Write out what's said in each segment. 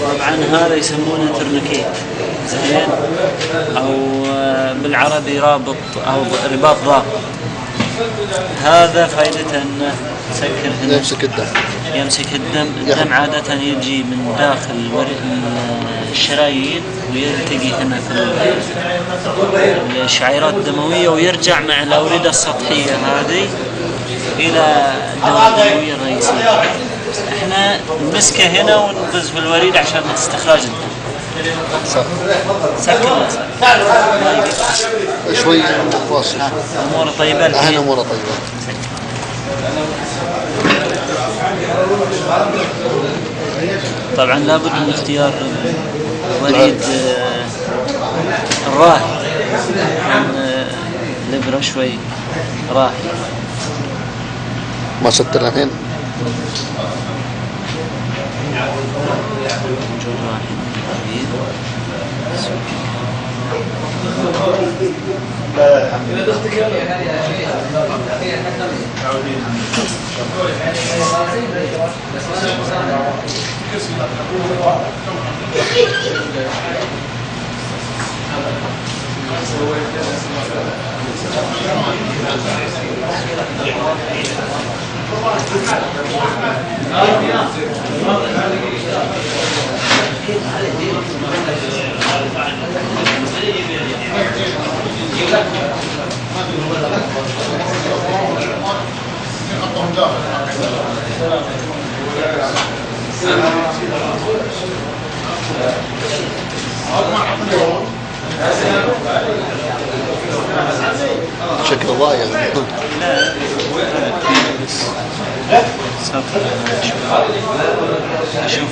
طبعا هذا يسمونه ترنكيت، زين، أو بالعربي رابط أو رباط ضاغط. هذا فائدته أنه يسكر هنا، يمسك الدم. الدم عادة يجي من داخل الشرايين ويلتقي هنا في الشعيرات الدموية ويرجع مع الأوردة السطحية هذه إلى الدورة الدموية الرئيسية. احنا نمسكه هنا وننقز في الوريد عشان استخراج الدم. سكر شوي فاصل. أمور طيبة. الحين أمور طيبة. طبعا لابد من اختيار وريد راهي، الإبرة شوي راهي. ما صدت الحين. شكله ضايع. شوف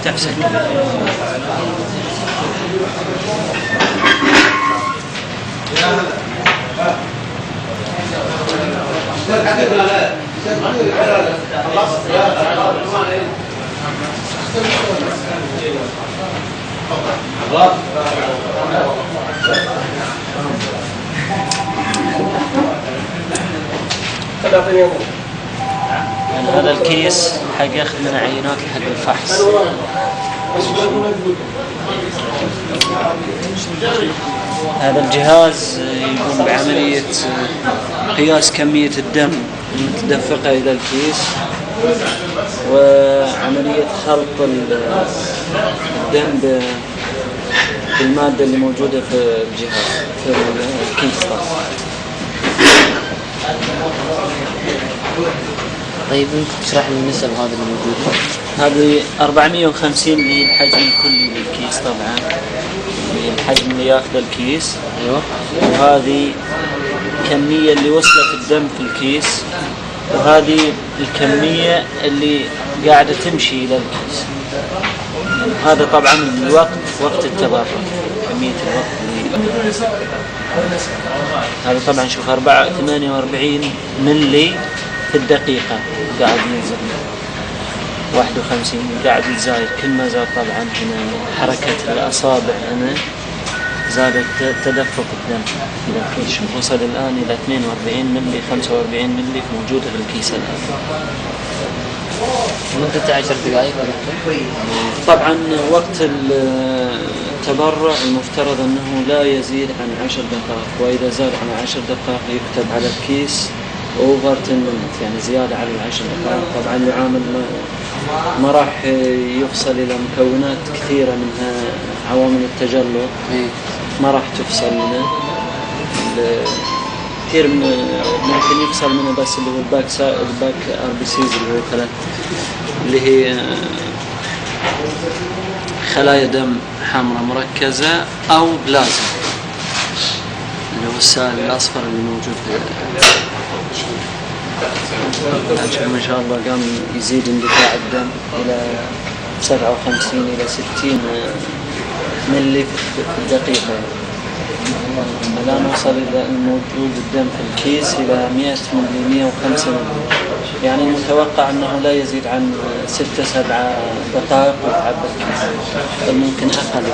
تحسن. هذا الكيس حق ياخذ من عينات حق الفحص. هذا الجهاز يقوم بعملية قياس كمية الدم المتدفقة إلى الكيس وعملية خلط الدم بالمادة اللي موجودة في الجهاز في الكيس. طيب ممكن تشرح لي النسب هذه اللي موجودة؟ هذه 450 اللي الحجم الكلي للكيس طبعا، الحجم اللي ياخذ الكيس. ايوه. وهذه الكمية اللي وصلت الدم في الكيس، وهذه الكمية اللي قاعدة تمشي إلى الكيس. هذا طبعا الوقت، وقت التبرد، كمية الوقت اللي هذا طبعا شوف 48 ملي في الدقيقة قاعد ينزل، 51 قاعد يتزايد. كل ما زاد طبعا هنا حركة الأصابع هنا زادت تدفق الدم إلى الكيس. شوف وصل الآن إلى 42 ملي 45 ملي موجودة في الكيس الآن. مدة 10 دقائق. طبعا وقت التبرع المفترض أنه لا يزيد عن 10 دقائق، وإذا زاد عن 10 دقائق يكتب على الكيس over 10 minutes، يعني زيادة على 10 دقائق. طبعا يعامل ما راح يفصل إلى مكونات كثيرة منها عوامل التجلط، ما راح تفصل منه كثير من ممكن يفصل منه، بس اللي هو الباك RBCs اللي هو ثلاث اللي هي خلايا دم حمراء مركزة أو بلازما اللي هو السائل الأصفر اللي موجود ما شاء الله قام يزيد اندفاع الدم إلى 57 إلى 60 ملي في الدقيقة. الآن وصل إلى الموجود الدم في الكيس إلى 100 ملي 105 ملي، يعني متوقع أنه لا يزيد عن 6-7 دقائق ويتعبى الكيس، بل ممكن أقل.